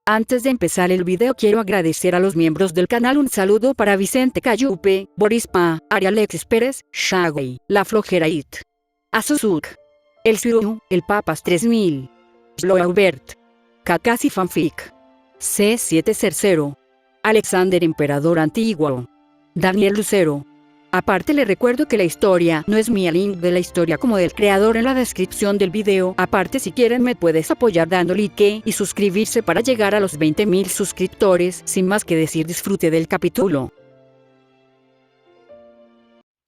Antes de empezar el video quiero agradecer a los miembros del canal. Un saludo para Vicente Cayupe, Boris Pa, Ari Alexis Pérez, Shaggy, La Flojera It, Azuzuk, El Siru, El Papas 3000, Sloaubert, Kakasi Fanfic, C7 Cercero, Alexander Emperador Antiguo, Daniel Lucero. Aparte le recuerdo que la historia no es mía, link de la historia como del creador en la descripción del video. Aparte si quieren me puedes apoyar dando like y suscribirse para llegar a los 20.000 suscriptores. Sin más que decir, disfrute del capítulo.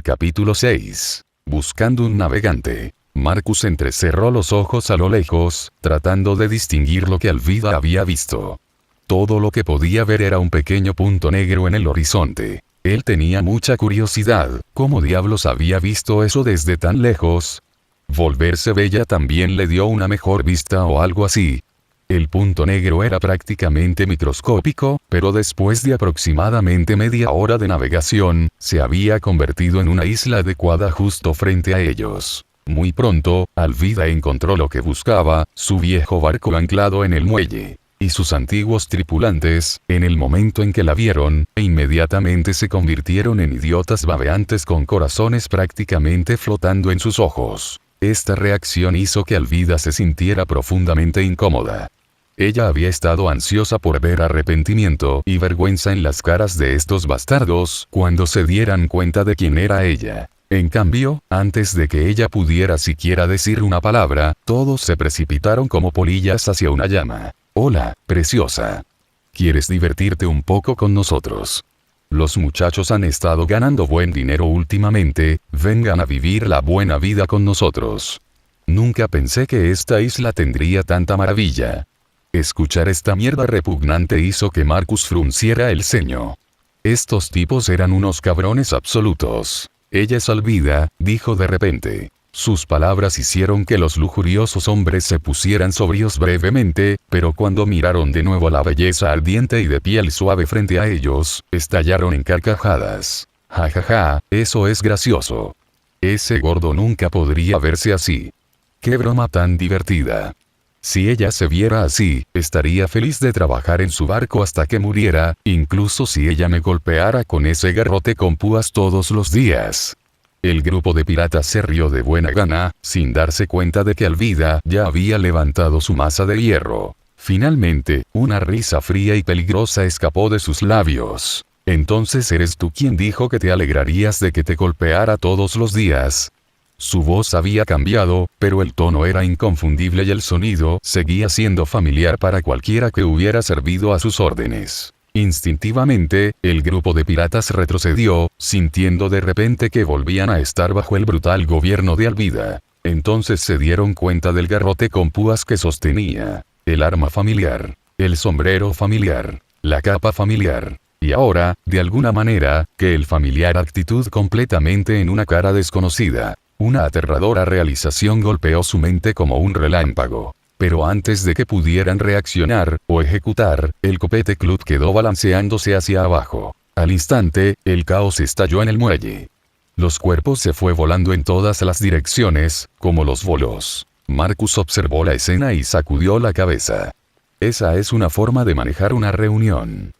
Capítulo 6. Buscando un navegante. Marcus entrecerró los ojos a lo lejos, tratando de distinguir lo que Alvida había visto. Todo lo que podía ver era un pequeño punto negro en el horizonte. Él tenía mucha curiosidad, ¿cómo diablos había visto eso desde tan lejos? Volverse bella también le dio una mejor vista o algo así. El punto negro era prácticamente microscópico, pero después de aproximadamente media hora de navegación, se había convertido en una isla adecuada justo frente a ellos. Muy pronto, Alvida encontró lo que buscaba, su viejo barco anclado en el muelle. Y sus antiguos tripulantes, en el momento en que la vieron, inmediatamente se convirtieron en idiotas babeantes con corazones prácticamente flotando en sus ojos. Esta reacción hizo que Alvida se sintiera profundamente incómoda. Ella había estado ansiosa por ver arrepentimiento y vergüenza en las caras de estos bastardos cuando se dieran cuenta de quién era ella. En cambio, antes de que ella pudiera siquiera decir una palabra, todos se precipitaron como polillas hacia una llama. Hola, preciosa. ¿Quieres divertirte un poco con nosotros? Los muchachos han estado ganando buen dinero últimamente, vengan a vivir la buena vida con nosotros. Nunca pensé que esta isla tendría tanta maravilla. Escuchar esta mierda repugnante hizo que Marcus frunciera el ceño. Estos tipos eran unos cabrones absolutos. Ella es Alvida, dijo de repente. Sus palabras hicieron que los lujuriosos hombres se pusieran sobrios brevemente, pero cuando miraron de nuevo a la belleza ardiente y de piel suave frente a ellos, estallaron en carcajadas. Ja ja ja, eso es gracioso. Ese gordo nunca podría verse así. ¡Qué broma tan divertida! Si ella se viera así, estaría feliz de trabajar en su barco hasta que muriera, incluso si ella me golpeara con ese garrote con púas todos los días. El grupo de piratas se rió de buena gana, sin darse cuenta de que Alvida ya había levantado su masa de hierro. Finalmente, una risa fría y peligrosa escapó de sus labios. Entonces eres tú quien dijo que te alegrarías de que te golpeara todos los días. Su voz había cambiado, pero el tono era inconfundible y el sonido seguía siendo familiar para cualquiera que hubiera servido a sus órdenes. Instintivamente, el grupo de piratas retrocedió, sintiendo de repente que volvían a estar bajo el brutal gobierno de Alvida. Entonces se dieron cuenta del garrote con púas que sostenía, el arma familiar, el sombrero familiar, la capa familiar, y ahora, de alguna manera, que el familiar actitud completamente en una cara desconocida. Una aterradora realización golpeó su mente como un relámpago. Pero antes de que pudieran reaccionar, o ejecutar, el copete Club quedó balanceándose hacia abajo. Al instante, el caos estalló en el muelle. Los cuerpos se fue volando en todas las direcciones, como los bolos. Marcus observó la escena y sacudió la cabeza. Esa es una forma de manejar una reunión.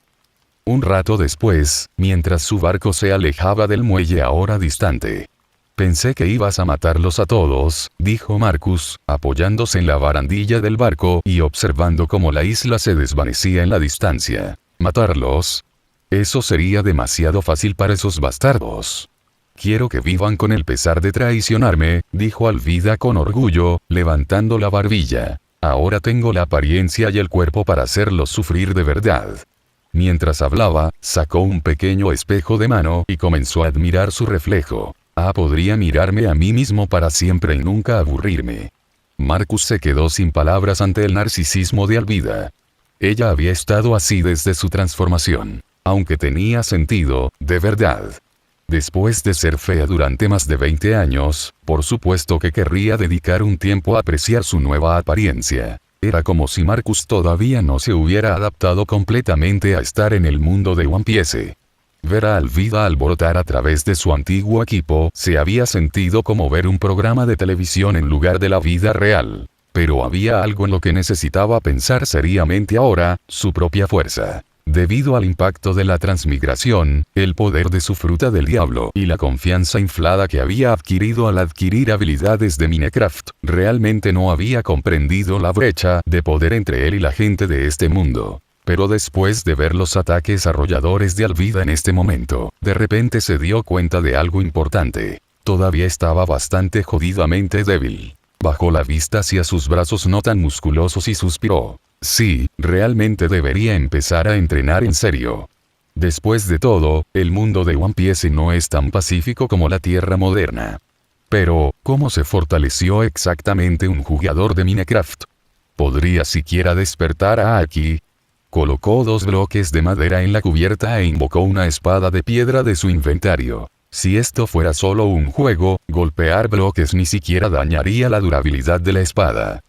Un rato después, mientras su barco se alejaba del muelle ahora distante. Pensé que ibas a matarlos a todos, dijo Marcus, apoyándose en la barandilla del barco y observando cómo la isla se desvanecía en la distancia. ¿Matarlos? Eso sería demasiado fácil para esos bastardos. Quiero que vivan con el pesar de traicionarme, dijo Alvida con orgullo, levantando la barbilla. Ahora tengo la apariencia y el cuerpo para hacerlos sufrir de verdad. Mientras hablaba, sacó un pequeño espejo de mano y comenzó a admirar su reflejo. Podría mirarme a mí mismo para siempre y nunca aburrirme. Marcus se quedó sin palabras ante el narcisismo de Alvida. Ella había estado así desde su transformación. Aunque tenía sentido, de verdad. Después de ser fea durante más de 20 años, por supuesto que querría dedicar un tiempo a apreciar su nueva apariencia. Era como si Marcus todavía no se hubiera adaptado completamente a estar en el mundo de One Piece. Ver a Alvida alborotar a través de su antiguo equipo se había sentido como ver un programa de televisión en lugar de la vida real. Pero había algo en lo que necesitaba pensar seriamente ahora, su propia fuerza. Debido al impacto de la transmigración, el poder de su fruta del diablo y la confianza inflada que había adquirido al adquirir habilidades de Minecraft, realmente no había comprendido la brecha de poder entre él y la gente de este mundo. Pero después de ver los ataques arrolladores de Alvida en este momento, de repente se dio cuenta de algo importante. Todavía estaba bastante jodidamente débil. Bajó la vista hacia sus brazos no tan musculosos y suspiró. Sí, realmente debería empezar a entrenar en serio. Después de todo, el mundo de One Piece no es tan pacífico como la Tierra moderna. Pero, ¿cómo se fortaleció exactamente un jugador de Minecraft? ¿Podría siquiera despertar a Aki? Colocó 2 bloques de madera en la cubierta e invocó una espada de piedra de su inventario. Si esto fuera solo un juego, golpear bloques ni siquiera dañaría la durabilidad de la espada.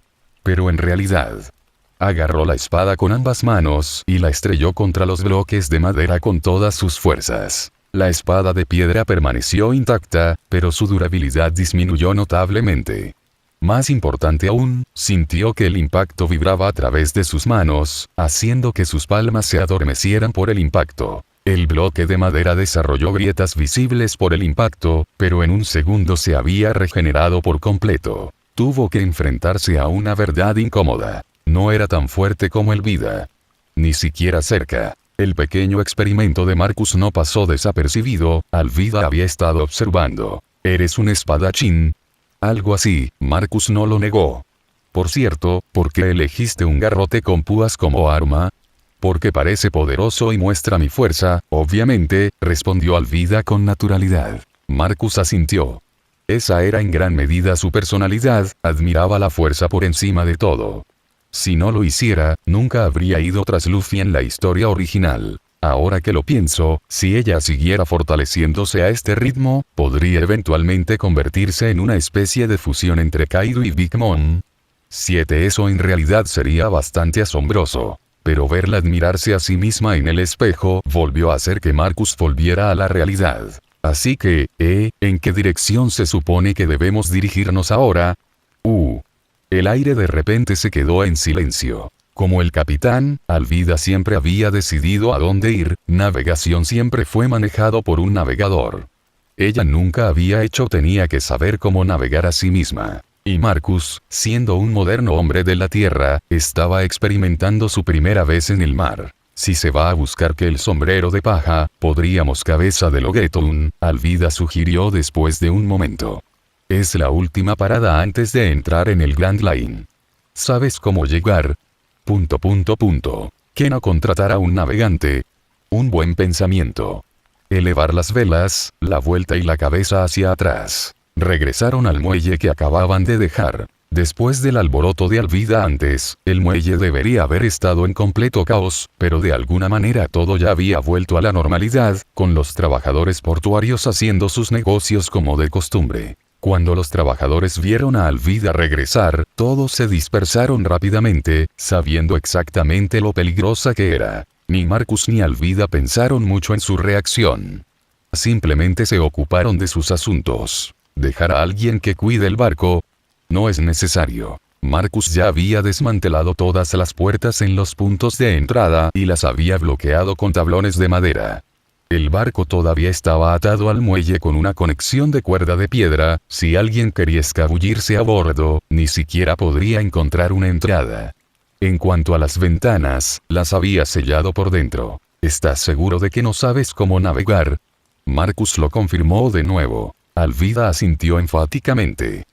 Pero en realidad, agarró la espada con ambas manos y la estrelló contra los bloques de madera con todas sus fuerzas. La espada de piedra permaneció intacta, pero su durabilidad disminuyó notablemente. Más importante aún, sintió que el impacto vibraba a través de sus manos, haciendo que sus palmas se adormecieran por el impacto. El bloque de madera desarrolló grietas visibles por el impacto, pero en un segundo se había regenerado por completo. Tuvo que enfrentarse a una verdad incómoda. No era tan fuerte como Elvida. Ni siquiera cerca. El pequeño experimento de Marcus no pasó desapercibido, Alvida había estado observando. ¿Eres un espadachín? Algo así, Marcus no lo negó. Por cierto, ¿por qué elegiste un garrote con púas como arma? Porque parece poderoso y muestra mi fuerza, obviamente, respondió Alvida con naturalidad. Marcus asintió. Esa era en gran medida su personalidad, admiraba la fuerza por encima de todo. Si no lo hiciera, nunca habría ido tras Luffy en la historia original. Ahora que lo pienso, si ella siguiera fortaleciéndose a este ritmo, podría eventualmente convertirse en una especie de fusión entre Kaido y Big Mom. 7. Eso en realidad sería bastante asombroso. Pero verla admirarse a sí misma en el espejo volvió a hacer que Marcus volviera a la realidad. Así que, ¿en qué dirección se supone que debemos dirigirnos ahora? El aire de repente se quedó en silencio. Como el capitán, Alvida siempre había decidido a dónde ir, navegación siempre fue manejado por un navegador. Ella nunca había hecho tenía que saber cómo navegar a sí misma. Y Marcus, siendo un moderno hombre de la tierra, estaba experimentando su primera vez en el mar. Si se va a buscar que el sombrero de paja, podríamos cabeza de Loguetown, Alvida sugirió después de un momento. Es la última parada antes de entrar en el Grand Line. ¿Sabes cómo llegar? ¿Qué no contratar a un navegante? Un buen pensamiento. Elevar las velas, la vuelta y la cabeza hacia atrás. Regresaron al muelle que acababan de dejar. Después del alboroto de Alvida antes, el muelle debería haber estado en completo caos, pero de alguna manera todo ya había vuelto a la normalidad, con los trabajadores portuarios haciendo sus negocios como de costumbre. Cuando los trabajadores vieron a Alvida regresar, todos se dispersaron rápidamente, sabiendo exactamente lo peligrosa que era. Ni Marcus ni Alvida pensaron mucho en su reacción. Simplemente se ocuparon de sus asuntos. ¿Dejar a alguien que cuide el barco? No es necesario. Marcus ya había desmantelado todas las puertas en los puntos de entrada y las había bloqueado con tablones de madera. El barco todavía estaba atado al muelle con una conexión de cuerda de piedra, si alguien quería escabullirse a bordo, ni siquiera podría encontrar una entrada. En cuanto a las ventanas, las había sellado por dentro. ¿Estás seguro de que no sabes cómo navegar? Marcus lo confirmó de nuevo. Alvida asintió enfáticamente.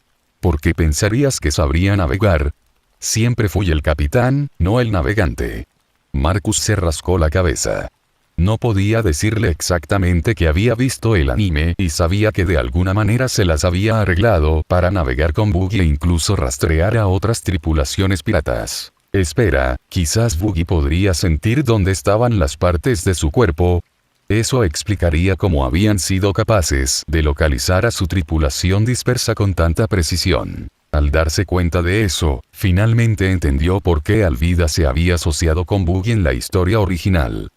¿Por qué pensarías que sabría navegar? Siempre fui el capitán, no el navegante. Marcus se rascó la cabeza. No podía decirle exactamente que había visto el anime y sabía que de alguna manera se las había arreglado para navegar con Buggy e incluso rastrear a otras tripulaciones piratas. Espera, quizás Buggy podría sentir dónde estaban las partes de su cuerpo. Eso explicaría cómo habían sido capaces de localizar a su tripulación dispersa con tanta precisión. Al darse cuenta de eso, finalmente entendió por qué Alvida se había asociado con Buggy en la historia original.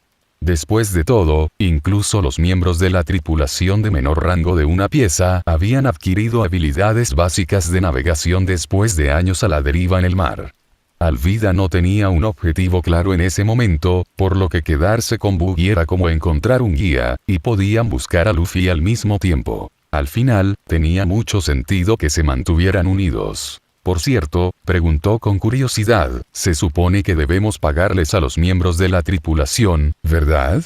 Después de todo, incluso los miembros de la tripulación de menor rango de una pieza habían adquirido habilidades básicas de navegación después de años a la deriva en el mar. Alvida no tenía un objetivo claro en ese momento, por lo que quedarse con Buggy era como encontrar un guía, y podían buscar a Luffy al mismo tiempo. Al final, tenía mucho sentido que se mantuvieran unidos. Por cierto, preguntó con curiosidad, se supone que debemos pagarles a los miembros de la tripulación, ¿verdad?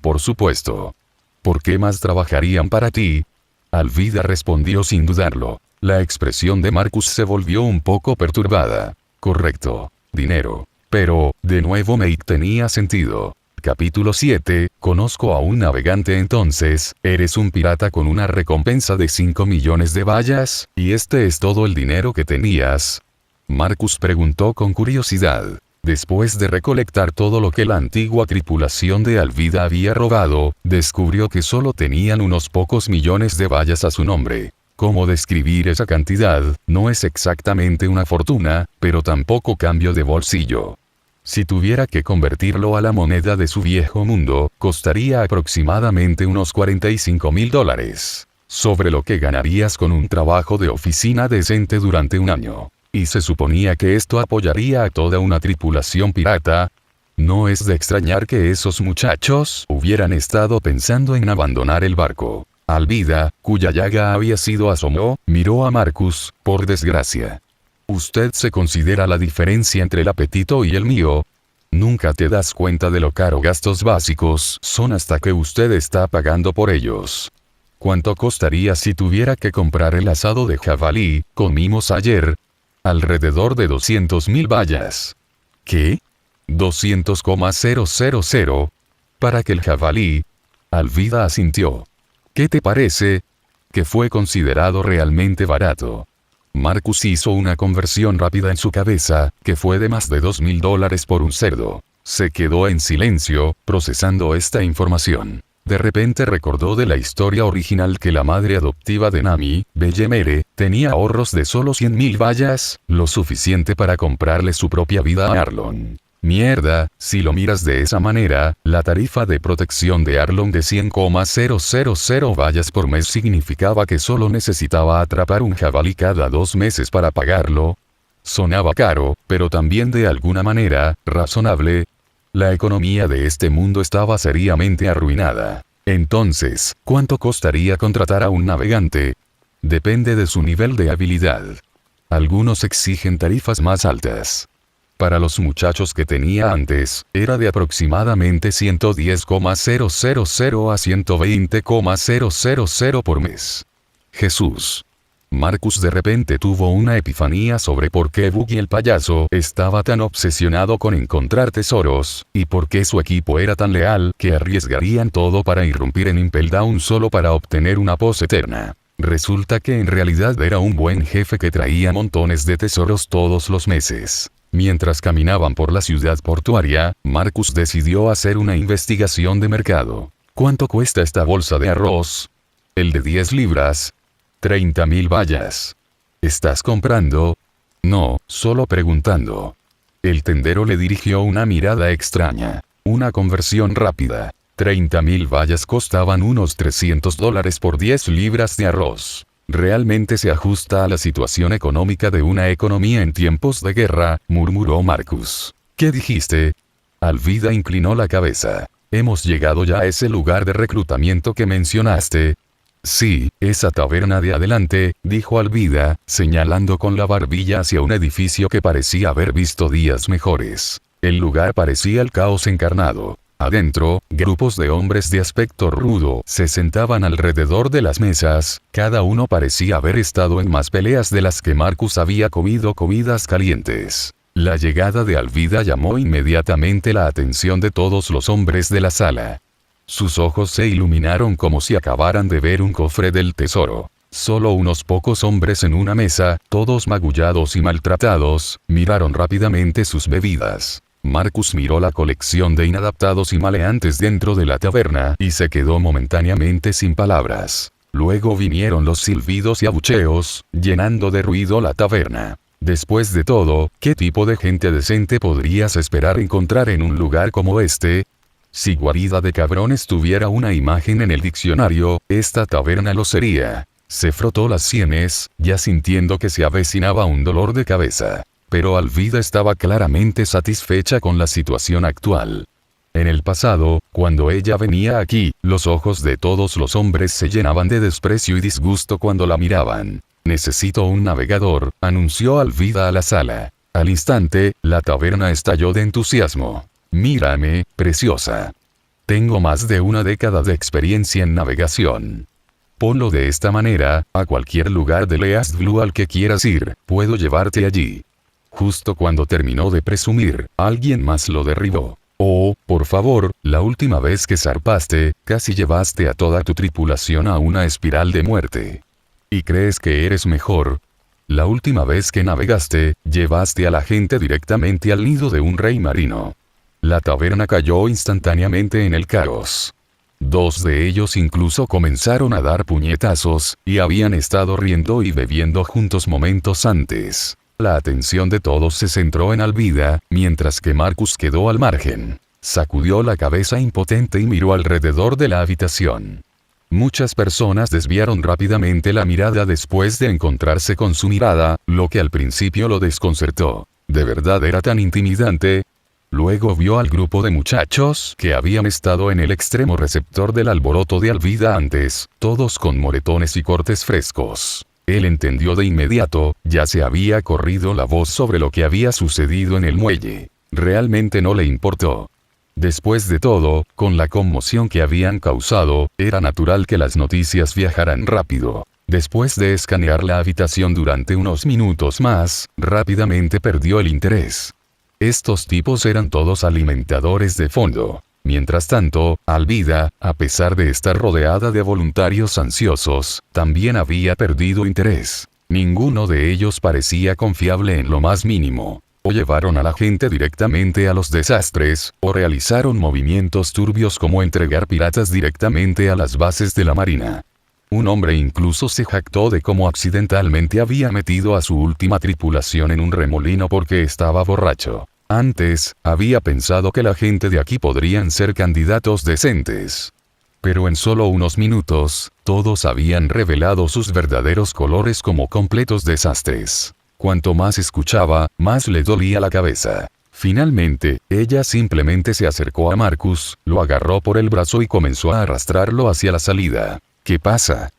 Por supuesto. ¿Por qué más trabajarían para ti? Alvida respondió sin dudarlo. La expresión de Marcus se volvió un poco perturbada. Correcto. Dinero. Pero, de nuevo Mate tenía sentido. Capítulo 7, conozco a un navegante entonces, eres un pirata con una recompensa de 5 millones de bayas, ¿y este es todo el dinero que tenías? Marcus preguntó con curiosidad. Después de recolectar todo lo que la antigua tripulación de Alvida había robado, descubrió que solo tenían unos pocos millones de bayas a su nombre. ¿Cómo describir esa cantidad? No es exactamente una fortuna, pero tampoco cambio de bolsillo. Si tuviera que convertirlo a la moneda de su viejo mundo, costaría aproximadamente unos $45,000. Sobre lo que ganarías con un trabajo de oficina decente durante un año. Y se suponía que esto apoyaría a toda una tripulación pirata. No es de extrañar que esos muchachos hubieran estado pensando en abandonar el barco. Alvida, cuya llaga había sido asombro, miró a Marcus, por desgracia. ¿Usted se considera la diferencia entre el apetito y el mío? Nunca te das cuenta de lo caro gastos básicos son hasta que usted está pagando por ellos. ¿Cuánto costaría si tuviera que comprar el asado de jabalí, comimos ayer? Alrededor de 200,000 bayas. ¿Qué? 200,000. Para que el jabalí. Alvida asintió. ¿Qué te parece? Que fue considerado realmente barato. Marcus hizo una conversión rápida en su cabeza, que fue de más de $2,000 por un cerdo. Se quedó en silencio, procesando esta información. De repente recordó de la historia original que la madre adoptiva de Nami, Bellemere, tenía ahorros de solo 100,000 bayas, lo suficiente para comprarle su propia vida a Arlong. Mierda, si lo miras de esa manera, la tarifa de protección de Arlong de 100,000 bayas por mes significaba que solo necesitaba atrapar un jabalí cada 2 meses para pagarlo. Sonaba caro, pero también de alguna manera, razonable. La economía de este mundo estaba seriamente arruinada. Entonces, ¿cuánto costaría contratar a un navegante? Depende de su nivel de habilidad. Algunos exigen tarifas más altas. Para los muchachos que tenía antes, era de aproximadamente 110,000 a 120,000 por mes. Jesús. Marcus de repente tuvo una epifanía sobre por qué Buggy el payaso estaba tan obsesionado con encontrar tesoros, y por qué su equipo era tan leal que arriesgarían todo para irrumpir en Impel Down solo para obtener una pos eterna. Resulta que en realidad era un buen jefe que traía montones de tesoros todos los meses. Mientras caminaban por la ciudad portuaria, Marcus decidió hacer una investigación de mercado. ¿Cuánto cuesta esta bolsa de arroz? El de 10 libras. 30,000 bayas. ¿Estás comprando? No, solo preguntando. El tendero le dirigió una mirada extraña. Una conversión rápida. 30,000 bayas costaban unos $300 por 10 libras de arroz. Realmente se ajusta a la situación económica de una economía en tiempos de guerra, murmuró Marcus. ¿Qué dijiste? Alvida inclinó la cabeza. Hemos llegado ya a ese lugar de reclutamiento que mencionaste. Sí, esa taberna de adelante, dijo Alvida, señalando con la barbilla hacia un edificio que parecía haber visto días mejores. El lugar parecía el caos encarnado. Adentro, grupos de hombres de aspecto rudo se sentaban alrededor de las mesas, cada uno parecía haber estado en más peleas de las que Marcus había comido comidas calientes. La llegada de Alvida llamó inmediatamente la atención de todos los hombres de la sala. Sus ojos se iluminaron como si acabaran de ver un cofre del tesoro. Solo unos pocos hombres en una mesa, todos magullados y maltratados, miraron rápidamente sus bebidas. Marcus miró la colección de inadaptados y maleantes dentro de la taberna y se quedó momentáneamente sin palabras. Luego vinieron los silbidos y abucheos, llenando de ruido la taberna. Después de todo, ¿qué tipo de gente decente podrías esperar encontrar en un lugar como este? Si guarida de cabrones tuviera una imagen en el diccionario, esta taberna lo sería. Se frotó las sienes, ya sintiendo que se avecinaba un dolor de cabeza. Pero Alvida estaba claramente satisfecha con la situación actual. En el pasado, cuando ella venía aquí, los ojos de todos los hombres se llenaban de desprecio y disgusto cuando la miraban. «Necesito un navegador», anunció Alvida a la sala. Al instante, la taberna estalló de entusiasmo. «Mírame, preciosa. Tengo más de una década de experiencia en navegación. Ponlo de esta manera, a cualquier lugar de East Blue al que quieras ir, puedo llevarte allí». Justo cuando terminó de presumir, alguien más lo derribó. «Oh, por favor, la última vez que zarpaste, casi llevaste a toda tu tripulación a una espiral de muerte. ¿Y crees que eres mejor? La última vez que navegaste, llevaste a la gente directamente al nido de un rey marino». La taberna cayó instantáneamente en el caos. Dos de ellos incluso comenzaron a dar puñetazos, y habían estado riendo y bebiendo juntos momentos antes. La atención de todos se centró en Alvida, mientras que Marcus quedó al margen. Sacudió la cabeza impotente y miró alrededor de la habitación. Muchas personas desviaron rápidamente la mirada después de encontrarse con su mirada, lo que al principio lo desconcertó. ¿De verdad era tan intimidante? Luego vio al grupo de muchachos que habían estado en el extremo receptor del alboroto de Alvida antes, todos con moretones y cortes frescos. Él entendió de inmediato, ya se había corrido la voz sobre lo que había sucedido en el muelle. Realmente no le importó. Después de todo, con la conmoción que habían causado, era natural que las noticias viajaran rápido. Después de escanear la habitación durante unos minutos más, rápidamente perdió el interés. Estos tipos eran todos alimentadores de fondo. Mientras tanto, Alvida, a pesar de estar rodeada de voluntarios ansiosos, también había perdido interés. Ninguno de ellos parecía confiable en lo más mínimo. O llevaron a la gente directamente a los desastres, o realizaron movimientos turbios como entregar piratas directamente a las bases de la marina. Un hombre incluso se jactó de cómo accidentalmente había metido a su última tripulación en un remolino porque estaba borracho. Antes, había pensado que la gente de aquí podrían ser candidatos decentes. Pero en solo unos minutos, todos habían revelado sus verdaderos colores como completos desastres. Cuanto más escuchaba, más le dolía la cabeza. Finalmente, ella simplemente se acercó a Marcus, lo agarró por el brazo y comenzó a arrastrarlo hacia la salida. «¿Qué pasa?»,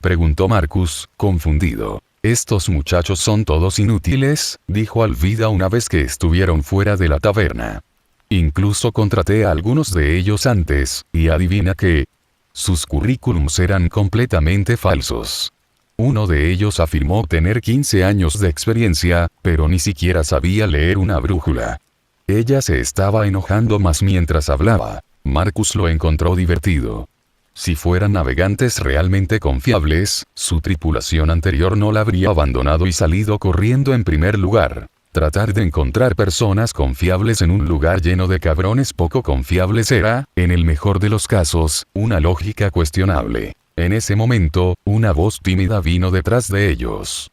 preguntó Marcus, confundido. «Estos muchachos son todos inútiles», dijo Alvida una vez que estuvieron fuera de la taberna. «Incluso contraté a algunos de ellos antes, y adivina qué. Sus currículums eran completamente falsos. Uno de ellos afirmó tener 15 años de experiencia, pero ni siquiera sabía leer una brújula». Ella se estaba enojando más mientras hablaba. Marcus lo encontró divertido. Si fueran navegantes realmente confiables, su tripulación anterior no la habría abandonado y salido corriendo en primer lugar. Tratar de encontrar personas confiables en un lugar lleno de cabrones poco confiables era, en el mejor de los casos, una lógica cuestionable. En ese momento, una voz tímida vino detrás de ellos.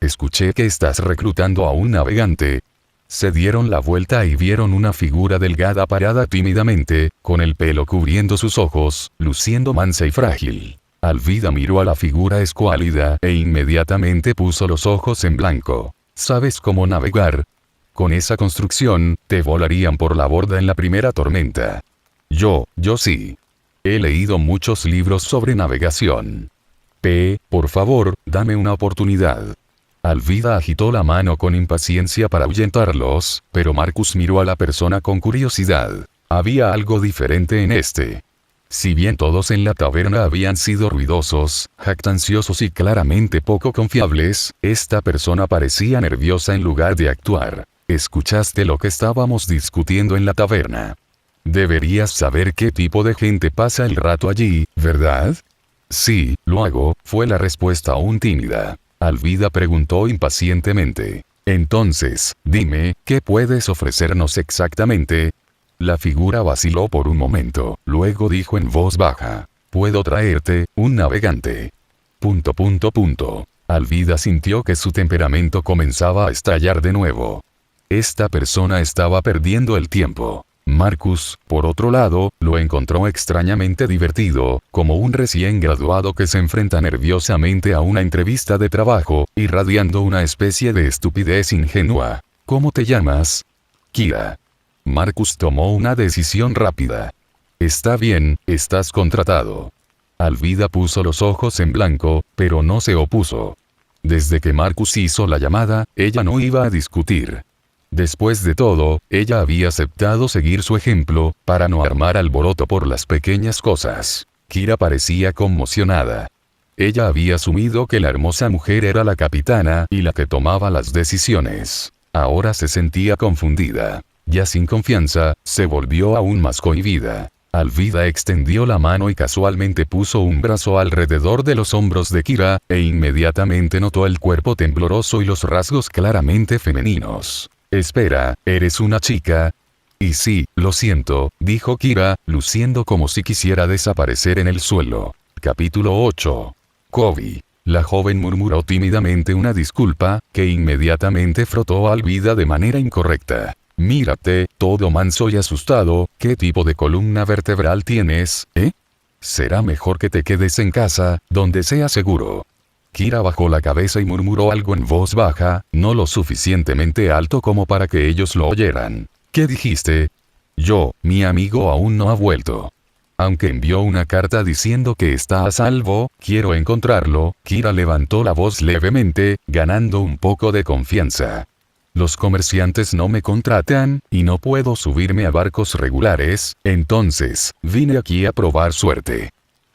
«Escuché que estás reclutando a un navegante». Se dieron la vuelta y vieron una figura delgada parada tímidamente, con el pelo cubriendo sus ojos, luciendo mansa y frágil. Alvida miró a la figura escuálida e inmediatamente puso los ojos en blanco. «¿Sabes cómo navegar? Con esa construcción, te volarían por la borda en la primera tormenta». Yo sí. He leído muchos libros sobre navegación. Por favor, dame una oportunidad». Alvida agitó la mano con impaciencia para ahuyentarlos, pero Marcus miró a la persona con curiosidad. Había algo diferente en este. Si bien todos en la taberna habían sido ruidosos, jactanciosos y claramente poco confiables, esta persona parecía nerviosa en lugar de actuar. «¿Escuchaste lo que estábamos discutiendo en la taberna? Deberías saber qué tipo de gente pasa el rato allí, ¿verdad?» «Sí, lo hago», fue la respuesta aún tímida. Alvida preguntó impacientemente. «Entonces, dime, ¿qué puedes ofrecernos exactamente?» La figura vaciló por un momento, luego dijo en voz baja. «Puedo traerte un navegante». Alvida sintió que su temperamento comenzaba a estallar de nuevo. Esta persona estaba perdiendo el tiempo. Marcus, por otro lado, lo encontró extrañamente divertido, como un recién graduado que se enfrenta nerviosamente a una entrevista de trabajo, irradiando una especie de estupidez ingenua. ¿Cómo te llamas? Kira. Marcus tomó una decisión rápida. Está bien, estás contratado. Alvida puso los ojos en blanco, pero no se opuso. Desde que Marcus hizo la llamada, ella no iba a discutir. Después de todo, ella había aceptado seguir su ejemplo, para no armar alboroto por las pequeñas cosas. Kira parecía conmocionada. Ella había asumido que la hermosa mujer era la capitana y la que tomaba las decisiones. Ahora se sentía confundida. Ya sin confianza, se volvió aún más cohibida. Alvida extendió la mano y casualmente puso un brazo alrededor de los hombros de Kira, e inmediatamente notó el cuerpo tembloroso y los rasgos claramente femeninos. Espera, ¿eres una chica? Y sí, lo siento, dijo Kira, luciendo como si quisiera desaparecer en el suelo. Capítulo 8. Kobe. La joven murmuró tímidamente una disculpa, que inmediatamente frotó a Alvida de manera incorrecta. Mírate, todo manso y asustado, ¿qué tipo de columna vertebral tienes, eh? Será mejor que te quedes en casa, donde sea seguro. Kira bajó la cabeza y murmuró algo en voz baja, no lo suficientemente alto como para que ellos lo oyeran. ¿Qué dijiste? Mi amigo aún no ha vuelto. Aunque envió una carta diciendo que está a salvo, quiero encontrarlo. Kira levantó la voz levemente, ganando un poco de confianza. Los comerciantes no me contratan, y no puedo subirme a barcos regulares, entonces, vine aquí a probar suerte.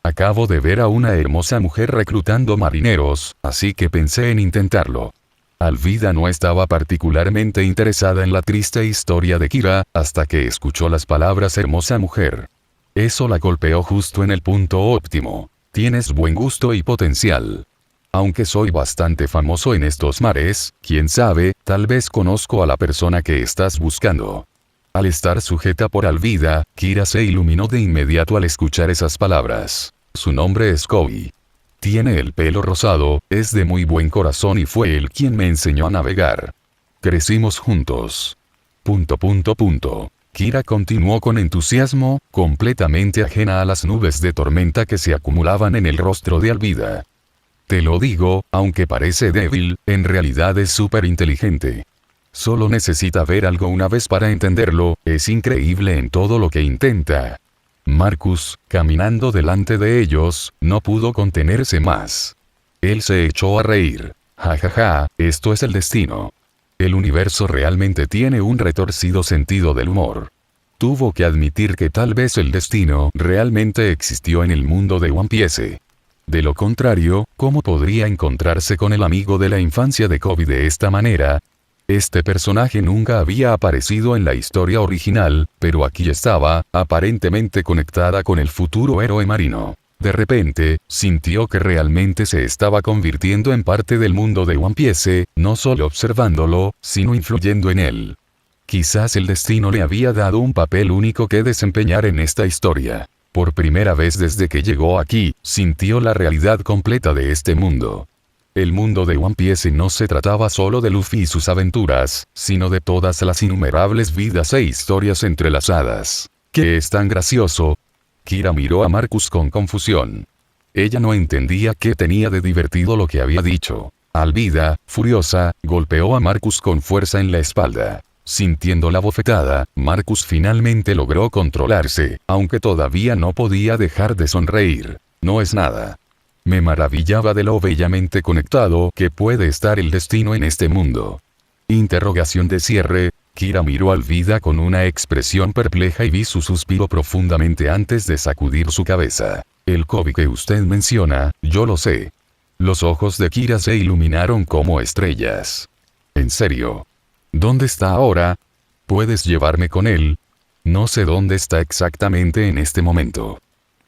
Acabo de ver a una hermosa mujer reclutando marineros, así que pensé en intentarlo. Alvida no estaba particularmente interesada en la triste historia de Kira, hasta que escuchó las palabras hermosa mujer. Eso la golpeó justo en el punto óptimo. Tienes buen gusto y potencial. Aunque soy bastante famoso en estos mares, quién sabe, tal vez conozco a la persona que estás buscando. Al estar sujeta por Alvida, Kira se iluminó de inmediato al escuchar esas palabras. Su nombre es Kobe. Tiene el pelo rosado, es de muy buen corazón y fue él quien me enseñó a navegar. Crecimos juntos. Kira continuó con entusiasmo, completamente ajena a las nubes de tormenta que se acumulaban en el rostro de Alvida. Te lo digo, aunque parece débil, en realidad es súper inteligente. Solo necesita ver algo una vez para entenderlo, es increíble en todo lo que intenta. Marcus, caminando delante de ellos, no pudo contenerse más. Él se echó a reír. Ja, esto es el destino. El universo realmente tiene un retorcido sentido del humor. Tuvo que admitir que tal vez el destino realmente existió en el mundo de One Piece. De lo contrario, ¿cómo podría encontrarse con el amigo de la infancia de Kobe de esta manera? Este personaje nunca había aparecido en la historia original, pero aquí estaba, aparentemente conectada con el futuro héroe marino. De repente, sintió que realmente se estaba convirtiendo en parte del mundo de One Piece, no solo observándolo, sino influyendo en él. Quizás el destino le había dado un papel único que desempeñar en esta historia. Por primera vez desde que llegó aquí, sintió la realidad completa de este mundo. El mundo de One Piece no se trataba solo de Luffy y sus aventuras, sino de todas las innumerables vidas e historias entrelazadas. ¿Qué es tan gracioso? Kira miró a Marcus con confusión. Ella no entendía qué tenía de divertido lo que había dicho. Alvida, furiosa, golpeó a Marcus con fuerza en la espalda. Sintiendo la bofetada, Marcus finalmente logró controlarse, aunque todavía no podía dejar de sonreír. No es nada. Me maravillaba de lo bellamente conectado que puede estar el destino en este mundo. Interrogación de cierre. Kira miró a Alvida con una expresión perpleja y vi su suspiro profundamente antes de sacudir su cabeza. El Kobe que usted menciona, yo lo sé. Los ojos de Kira se iluminaron como estrellas. ¿En serio? ¿Dónde está ahora? ¿Puedes llevarme con él? No sé dónde está exactamente en este momento.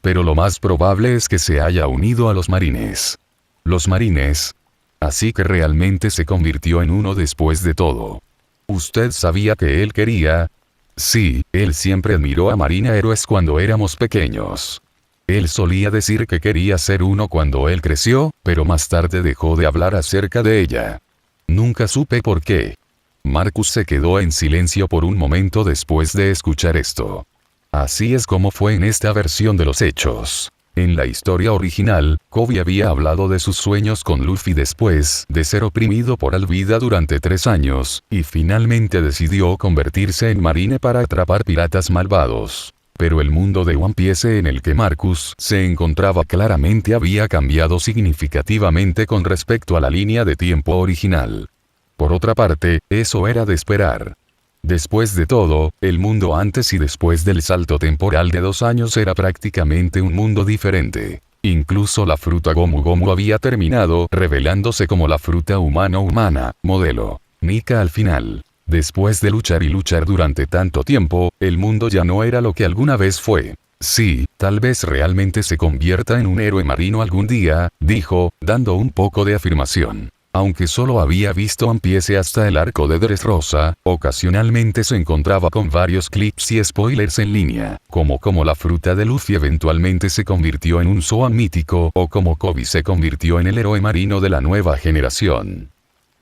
Pero lo más probable es que se haya unido a los marines. ¿Los marines? Así que realmente se convirtió en uno después de todo. ¿Usted sabía que él quería? Sí, él siempre admiró a Marina Héroes cuando éramos pequeños. Él solía decir que quería ser uno cuando él creció, pero más tarde dejó de hablar acerca de ella. Nunca supe por qué. Marcus se quedó en silencio por un momento después de escuchar esto. Así es como fue en esta versión de los hechos. En la historia original, Kobe había hablado de sus sueños con Luffy después de ser oprimido por Alvida durante 3 años, y finalmente decidió convertirse en marine para atrapar piratas malvados. Pero el mundo de One Piece en el que Marcus se encontraba claramente había cambiado significativamente con respecto a la línea de tiempo original. Por otra parte, eso era de esperar. Después de todo, el mundo antes y después del salto temporal de 2 años era prácticamente un mundo diferente. Incluso la fruta Gomu Gomu había terminado revelándose como la fruta humana, modelo Nika al final. Después de luchar y luchar durante tanto tiempo, el mundo ya no era lo que alguna vez fue. Sí, tal vez realmente se convierta en un héroe marino algún día, dijo, dando un poco de afirmación. Aunque solo había visto One Piece hasta el arco de Dressrosa, ocasionalmente se encontraba con varios clips y spoilers en línea, como la fruta de Luffy eventualmente se convirtió en un Zoan mítico o como Kobe se convirtió en el héroe marino de la nueva generación.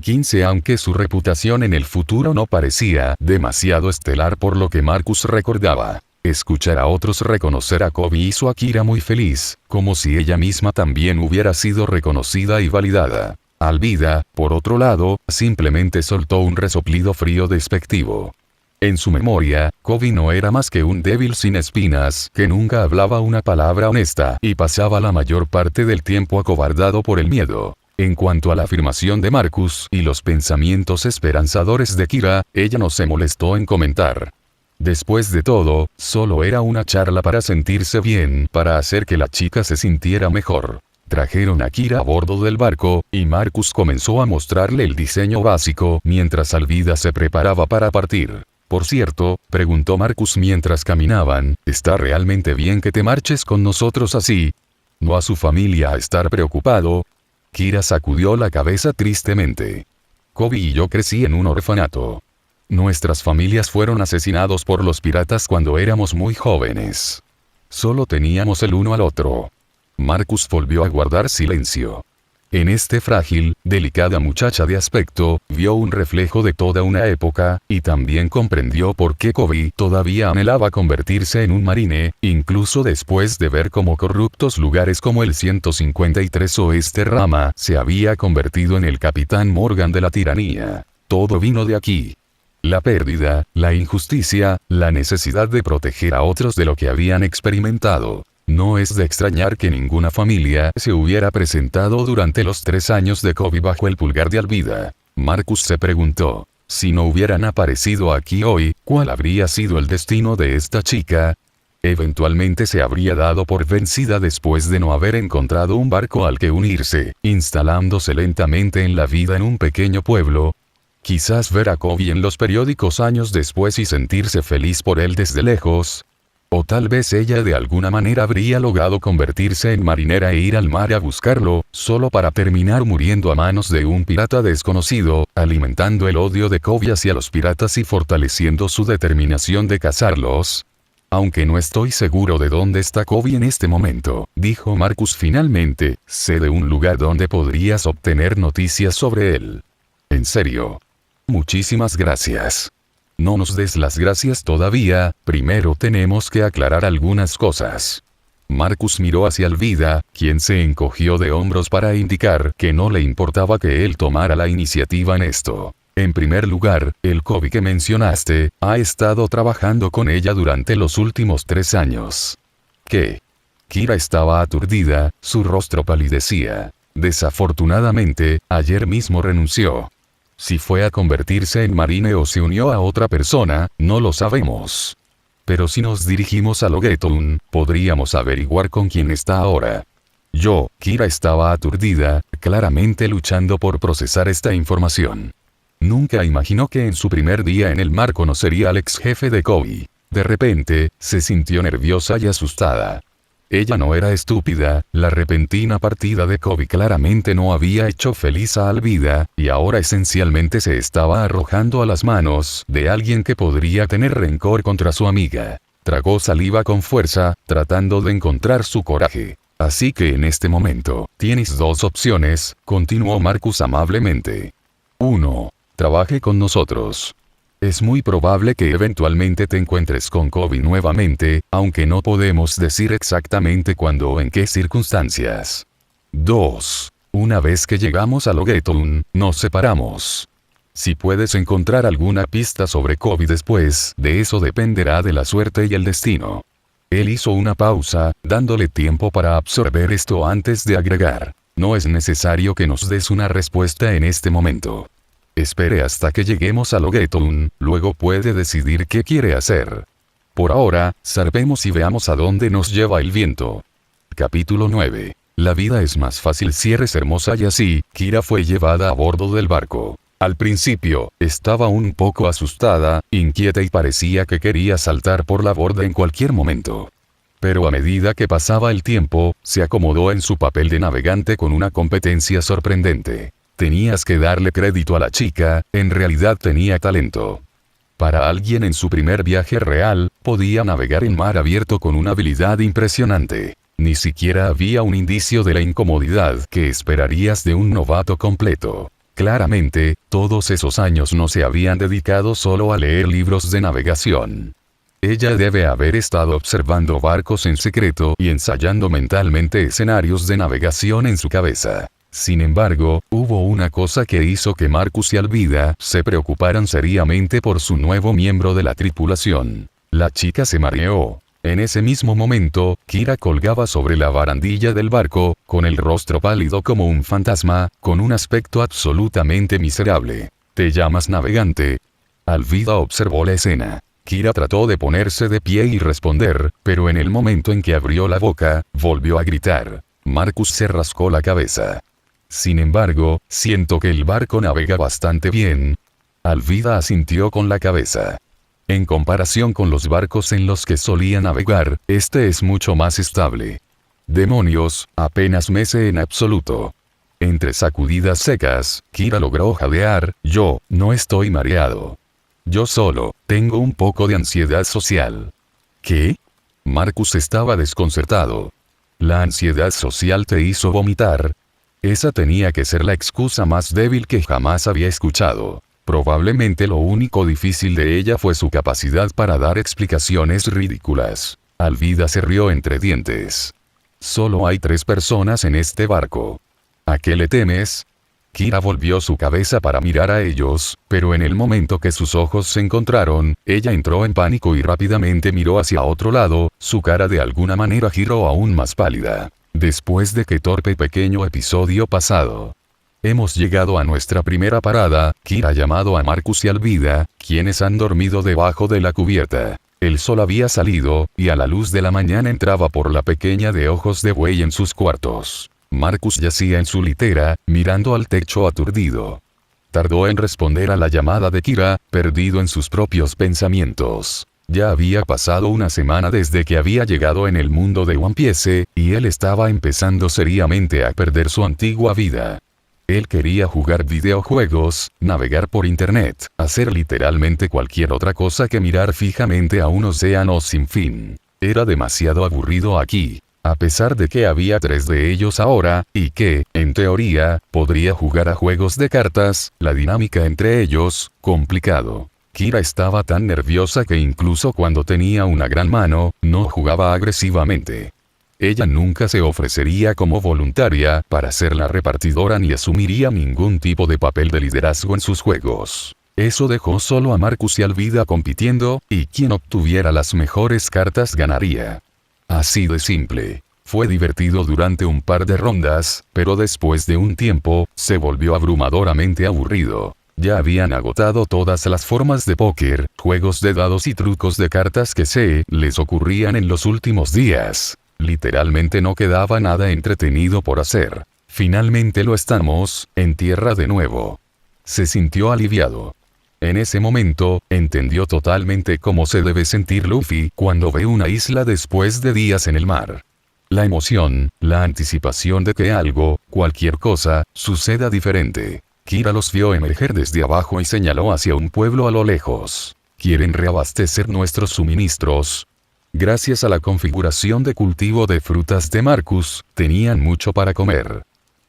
15 Aunque su reputación en el futuro no parecía demasiado estelar por lo que Marcus recordaba. Escuchar a otros reconocer a Kobe hizo a Kira muy feliz, como si ella misma también hubiera sido reconocida y validada. Alvida, por otro lado, simplemente soltó un resoplido frío despectivo. En su memoria, Kobe no era más que un débil sin espinas que nunca hablaba una palabra honesta y pasaba la mayor parte del tiempo acobardado por el miedo. En cuanto a la afirmación de Marcus y los pensamientos esperanzadores de Kira, ella no se molestó en comentar. Después de todo, solo era una charla para sentirse bien, para hacer que la chica se sintiera mejor. Trajeron a Kira a bordo del barco, y Marcus comenzó a mostrarle el diseño básico mientras Alvida se preparaba para partir. Por cierto, preguntó Marcus mientras caminaban, ¿está realmente bien que te marches con nosotros así? ¿No a su familia a estar preocupado? Kira sacudió la cabeza tristemente. Kobe y yo crecí en un orfanato. Nuestras familias fueron asesinados por los piratas cuando éramos muy jóvenes. Solo teníamos el uno al otro. Marcus volvió a guardar silencio. En este frágil, delicada muchacha de aspecto, vio un reflejo de toda una época, y también comprendió por qué Kobe todavía anhelaba convertirse en un marine, incluso después de ver cómo corruptos lugares como el 153 Oeste Rama se había convertido en el Capitán Morgan de la tiranía. Todo vino de aquí. La pérdida, la injusticia, la necesidad de proteger a otros de lo que habían experimentado. No es de extrañar que ninguna familia se hubiera presentado durante los 3 años de Kobe bajo el pulgar de Alvida. Marcus se preguntó, si no hubieran aparecido aquí hoy, ¿cuál habría sido el destino de esta chica? Eventualmente se habría dado por vencida después de no haber encontrado un barco al que unirse, instalándose lentamente en la vida en un pequeño pueblo. Quizás ver a Kobe en los periódicos años después y sentirse feliz por él desde lejos. O tal vez ella de alguna manera habría logrado convertirse en marinera e ir al mar a buscarlo, solo para terminar muriendo a manos de un pirata desconocido, alimentando el odio de Kobe hacia los piratas y fortaleciendo su determinación de cazarlos. Aunque no estoy seguro de dónde está Kobe en este momento, dijo Marcus finalmente, sé de un lugar donde podrías obtener noticias sobre él. ¿En serio? Muchísimas gracias. No nos des las gracias todavía, primero tenemos que aclarar algunas cosas. Marcus miró hacia Alvida, quien se encogió de hombros para indicar que no le importaba que él tomara la iniciativa en esto. En primer lugar, el Kobe que mencionaste, ha estado trabajando con ella durante los últimos 3 años. ¿Qué? Kira estaba aturdida, su rostro palidecía. Desafortunadamente, ayer mismo renunció. Si fue a convertirse en marine o se unió a otra persona, no lo sabemos. Pero si nos dirigimos a Loguetown, podríamos averiguar con quién está ahora. Kira estaba aturdida, claramente luchando por procesar esta información. Nunca imaginó que en su primer día en el mar conocería al ex jefe de Kobe. De repente, se sintió nerviosa y asustada. Ella no era estúpida, la repentina partida de Kobe claramente no había hecho feliz a Alvida, y ahora esencialmente se estaba arrojando a las manos de alguien que podría tener rencor contra su amiga. Tragó saliva con fuerza, tratando de encontrar su coraje. Así que en este momento, tienes 2 opciones, continuó Marcus amablemente. 1. trabaje con nosotros. Es muy probable que eventualmente te encuentres con Kobe nuevamente, aunque no podemos decir exactamente cuándo o en qué circunstancias. 2. Una vez que llegamos a Loguetown, nos separamos. Si puedes encontrar alguna pista sobre Kobe después de eso dependerá de la suerte y el destino. Él hizo una pausa, dándole tiempo para absorber esto antes de agregar. No es necesario que nos des una respuesta en este momento. Espere hasta que lleguemos a Loguetown, luego puede decidir qué quiere hacer. Por ahora, zarpemos y veamos a dónde nos lleva el viento. Capítulo 9. La vida es más fácil si eres hermosa y así, Kira fue llevada a bordo del barco. Al principio, estaba un poco asustada, inquieta y parecía que quería saltar por la borda en cualquier momento. Pero a medida que pasaba el tiempo, se acomodó en su papel de navegante con una competencia sorprendente. Tenías que darle crédito a la chica, en realidad tenía talento. Para alguien en su primer viaje real, podía navegar en mar abierto con una habilidad impresionante. Ni siquiera había un indicio de la incomodidad que esperarías de un novato completo. Claramente, todos esos años no se habían dedicado solo a leer libros de navegación. Ella debe haber estado observando barcos en secreto y ensayando mentalmente escenarios de navegación en su cabeza. Sin embargo, hubo una cosa que hizo que Marcus y Alvida se preocuparan seriamente por su nuevo miembro de la tripulación. La chica se mareó. En ese mismo momento, Kira colgaba sobre la barandilla del barco, con el rostro pálido como un fantasma, con un aspecto absolutamente miserable. ¿Te llamas navegante? Alvida observó la escena. Kira trató de ponerse de pie y responder, pero en el momento en que abrió la boca, volvió a gritar. Marcus se rascó la cabeza. Sin embargo, siento que el barco navega bastante bien. Alvida asintió con la cabeza. En comparación con los barcos en los que solía navegar, este es mucho más estable. Demonios, apenas me sé en absoluto. Entre sacudidas secas, Kira logró jadear, yo, no estoy mareado. Yo solo, tengo un poco de ansiedad social. ¿Qué? Marcus estaba desconcertado. ¿La ansiedad social te hizo vomitar? Esa tenía que ser la excusa más débil que jamás había escuchado. Probablemente lo único difícil de ella fue su capacidad para dar explicaciones ridículas. Alvida se rió entre dientes. Solo hay 3 personas en este barco. ¿A qué le temes? Kira volvió su cabeza para mirar a ellos, pero en el momento que sus ojos se encontraron, ella entró en pánico y rápidamente miró hacia otro lado, su cara de alguna manera giró aún más pálida. Después de qué torpe pequeño episodio pasado. Hemos llegado a nuestra primera parada, Kira ha llamado a Marcus y Alvida, quienes han dormido debajo de la cubierta. El sol había salido, y a la luz de la mañana entraba por la pequeña de ojos de buey en sus cuartos. Marcus yacía en su litera, mirando al techo aturdido. Tardó en responder a la llamada de Kira, perdido en sus propios pensamientos. Ya había pasado una semana desde que había llegado en el mundo de One Piece, y él estaba empezando seriamente a perder su antigua vida. Él quería jugar videojuegos, navegar por internet, hacer literalmente cualquier otra cosa que mirar fijamente a un océano sin fin. Era demasiado aburrido aquí. A pesar de que había 3 de ellos ahora, y que, en teoría, podría jugar a juegos de cartas, la dinámica entre ellos, complicado. Kira estaba tan nerviosa que incluso cuando tenía una gran mano, no jugaba agresivamente. Ella nunca se ofrecería como voluntaria para ser la repartidora ni asumiría ningún tipo de papel de liderazgo en sus juegos. Eso dejó solo a Marcus y Alvida compitiendo, y quien obtuviera las mejores cartas ganaría. Así de simple. Fue divertido durante un par de rondas, pero después de un tiempo, se volvió abrumadoramente aburrido. Ya habían agotado todas las formas de póker, juegos de dados y trucos de cartas que se les ocurrían en los últimos días. Literalmente no quedaba nada entretenido por hacer. Finalmente lo estamos, en tierra de nuevo. Se sintió aliviado. En ese momento, entendió totalmente cómo se debe sentir Luffy cuando ve una isla después de días en el mar. La emoción, la anticipación de que algo, cualquier cosa, suceda diferente. Kira los vio emerger desde abajo y señaló hacia un pueblo a lo lejos. ¿Quieren reabastecer nuestros suministros? Gracias a la configuración de cultivo de frutas de Marcus, tenían mucho para comer.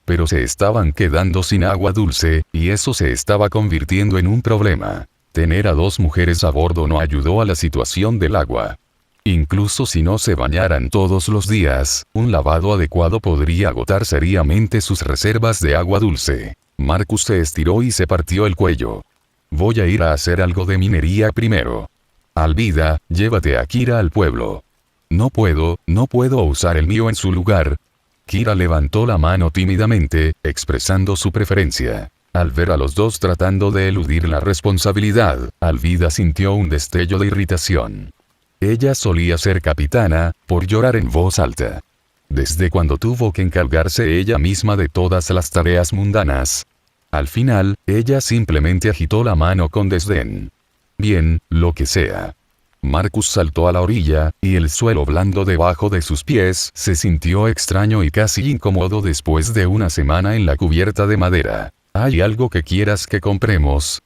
pero se estaban quedando sin agua dulce, y eso se estaba convirtiendo en un problema. Tener a 2 mujeres a bordo no ayudó a la situación del agua. Incluso si no se bañaran todos los días, un lavado adecuado podría agotar seriamente sus reservas de agua dulce. Marcus se estiró y se partió el cuello. Voy a ir a hacer algo de minería primero. Alvida, llévate a Kira al pueblo. No puedo usar el mío en su lugar. Kira levantó la mano tímidamente, expresando su preferencia. Al ver a los dos tratando de eludir la responsabilidad, Alvida sintió un destello de irritación. Ella solía ser capitana, por llorar en voz alta. Desde cuando tuvo que encargarse ella misma de todas las tareas mundanas. Al final, ella simplemente agitó la mano con desdén. Bien, lo que sea. Marcus saltó a la orilla, y el suelo blando debajo de sus pies se sintió extraño y casi incómodo después de una semana en la cubierta de madera. ¿Hay algo que quieras que compremos?,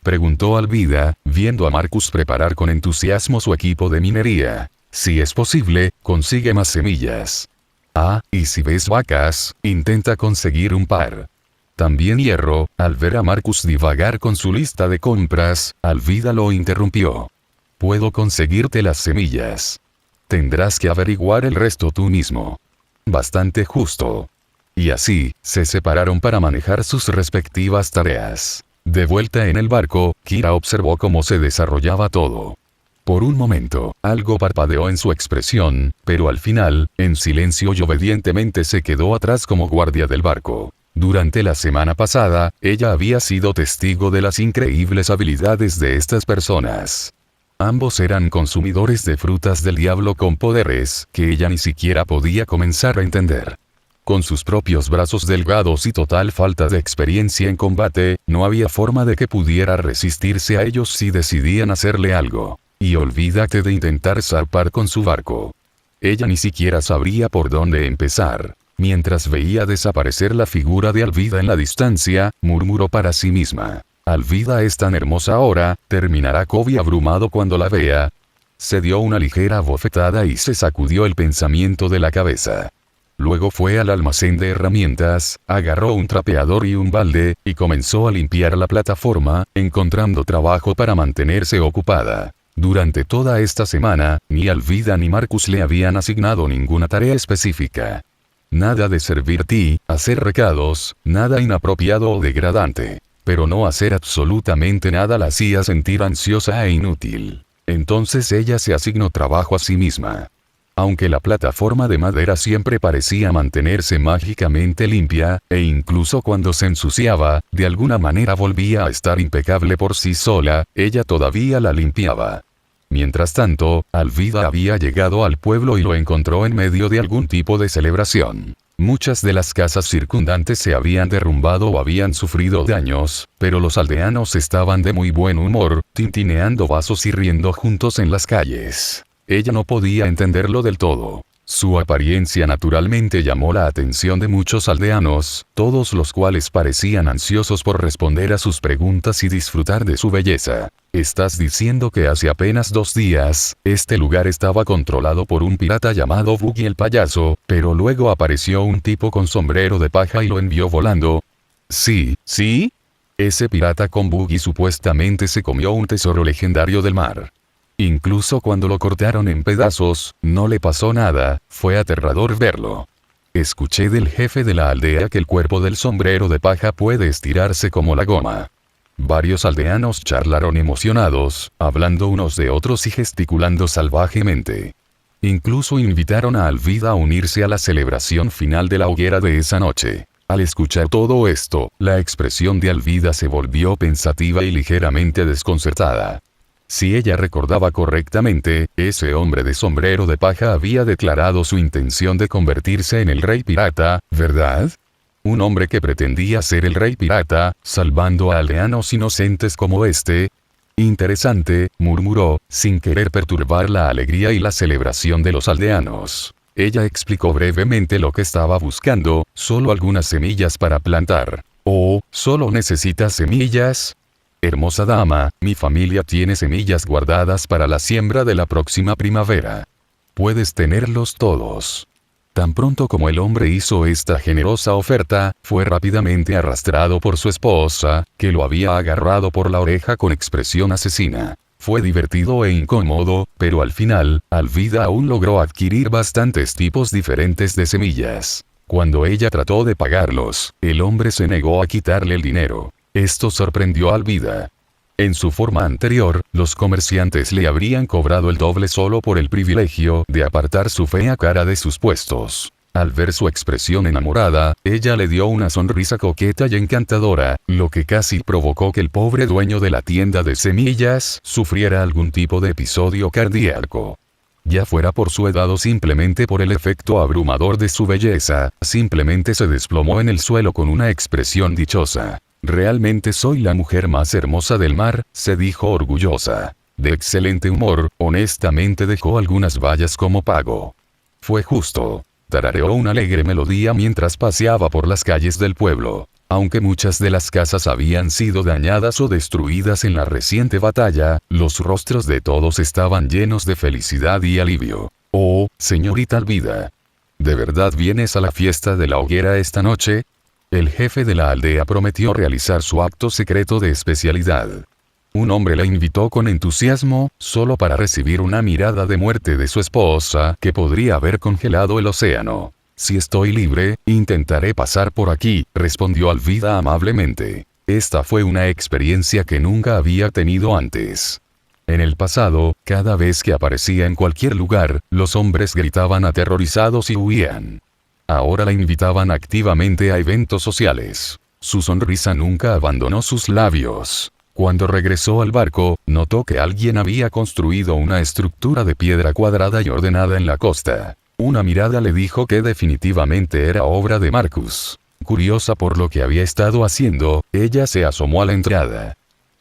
preguntó Alvida, viendo a Marcus preparar con entusiasmo su equipo de minería. Si es posible, consigue más semillas. Ah, y si ves vacas, intenta conseguir un par. También hierro. Al ver a Marcus divagar con su lista de compras, Alvida lo interrumpió. Puedo conseguirte las semillas. Tendrás que averiguar el resto tú mismo. Bastante justo. Y así, se separaron para manejar sus respectivas tareas. De vuelta en el barco, Kira observó cómo se desarrollaba todo. Por un momento, algo parpadeó en su expresión, pero al final, en silencio y obedientemente se quedó atrás como guardia del barco. Durante la semana pasada, ella había sido testigo de las increíbles habilidades de estas personas. Ambos eran consumidores de frutas del diablo con poderes que ella ni siquiera podía comenzar a entender. Con sus propios brazos delgados y total falta de experiencia en combate, no había forma de que pudiera resistirse a ellos si decidían hacerle algo. Y olvídate de intentar zarpar con su barco. Ella ni siquiera sabría por dónde empezar. Mientras veía desaparecer la figura de Alvida en la distancia, murmuró para sí misma. Alvida es tan hermosa ahora, terminará Kobe abrumado cuando la vea. Se dio una ligera bofetada y se sacudió el pensamiento de la cabeza. Luego fue al almacén de herramientas, agarró un trapeador y un balde, y comenzó a limpiar la plataforma, encontrando trabajo para mantenerse ocupada. Durante toda esta semana, ni Alvida ni Marcus le habían asignado ninguna tarea específica. Nada de servir té, hacer recados, nada inapropiado o degradante. Pero no hacer absolutamente nada la hacía sentir ansiosa e inútil. Entonces ella se asignó trabajo a sí misma. Aunque la plataforma de madera siempre parecía mantenerse mágicamente limpia, e incluso cuando se ensuciaba, de alguna manera volvía a estar impecable por sí sola, ella todavía la limpiaba. Mientras tanto, Alvida había llegado al pueblo y lo encontró en medio de algún tipo de celebración. Muchas de las casas circundantes se habían derrumbado o habían sufrido daños, pero los aldeanos estaban de muy buen humor, tintineando vasos y riendo juntos en las calles. Ella no podía entenderlo del todo. Su apariencia naturalmente llamó la atención de muchos aldeanos, todos los cuales parecían ansiosos por responder a sus preguntas y disfrutar de su belleza. ¿Estás diciendo que hace apenas 2 días, este lugar estaba controlado por un pirata llamado Buggy el payaso, pero luego apareció un tipo con sombrero de paja y lo envió volando? Sí, ¿sí? Ese pirata con Buggy supuestamente se comió un tesoro legendario del mar. Incluso cuando lo cortaron en pedazos, no le pasó nada, fue aterrador verlo. Escuché del jefe de la aldea que el cuerpo del sombrero de paja puede estirarse como la goma. Varios aldeanos charlaron emocionados, hablando unos de otros y gesticulando salvajemente. Incluso invitaron a Alvida a unirse a la celebración final de la hoguera de esa noche. Al escuchar todo esto, la expresión de Alvida se volvió pensativa y ligeramente desconcertada. Si ella recordaba correctamente, ese hombre de sombrero de paja había declarado su intención de convertirse en el rey pirata, ¿verdad? Un hombre que pretendía ser el rey pirata, salvando a aldeanos inocentes como este. Interesante, murmuró, sin querer perturbar la alegría y la celebración de los aldeanos. Ella explicó brevemente lo que estaba buscando, solo algunas semillas para plantar. Oh, ¿solo necesitas semillas? Hermosa dama, mi familia tiene semillas guardadas para la siembra de la próxima primavera. Puedes tenerlos todos. Tan pronto como el hombre hizo esta generosa oferta, fue rápidamente arrastrado por su esposa, que lo había agarrado por la oreja con expresión asesina. Fue divertido e incómodo, pero al final, Alvida aún logró adquirir bastantes tipos diferentes de semillas. Cuando ella trató de pagarlos, el hombre se negó a quitarle el dinero. Esto sorprendió a Alvida. En su forma anterior, los comerciantes le habrían cobrado el doble solo por el privilegio de apartar su fea cara de sus puestos. Al ver su expresión enamorada, ella le dio una sonrisa coqueta y encantadora, lo que casi provocó que el pobre dueño de la tienda de semillas sufriera algún tipo de episodio cardíaco. Ya fuera por su edad o simplemente por el efecto abrumador de su belleza, simplemente se desplomó en el suelo con una expresión dichosa. Realmente soy la mujer más hermosa del mar, se dijo orgullosa. De excelente humor, honestamente dejó algunas vallas como pago. Fue justo. Tarareó una alegre melodía mientras paseaba por las calles del pueblo. Aunque muchas de las casas habían sido dañadas o destruidas en la reciente batalla, los rostros de todos estaban llenos de felicidad y alivio. Oh, señorita Alvida. ¿De verdad vienes a la fiesta de la hoguera esta noche? El jefe de la aldea prometió realizar su acto secreto de especialidad. Un hombre la invitó con entusiasmo, solo para recibir una mirada de muerte de su esposa que podría haber congelado el océano. Si estoy libre, intentaré pasar por aquí, respondió Alvida amablemente. Esta fue una experiencia que nunca había tenido antes. En el pasado, cada vez que aparecía en cualquier lugar, los hombres gritaban aterrorizados y huían. Ahora la invitaban activamente a eventos sociales. Su sonrisa nunca abandonó sus labios. Cuando regresó al barco, notó que alguien había construido una estructura de piedra cuadrada y ordenada en la costa. Una mirada le dijo que definitivamente era obra de Marcus. Curiosa por lo que había estado haciendo, ella se asomó a la entrada.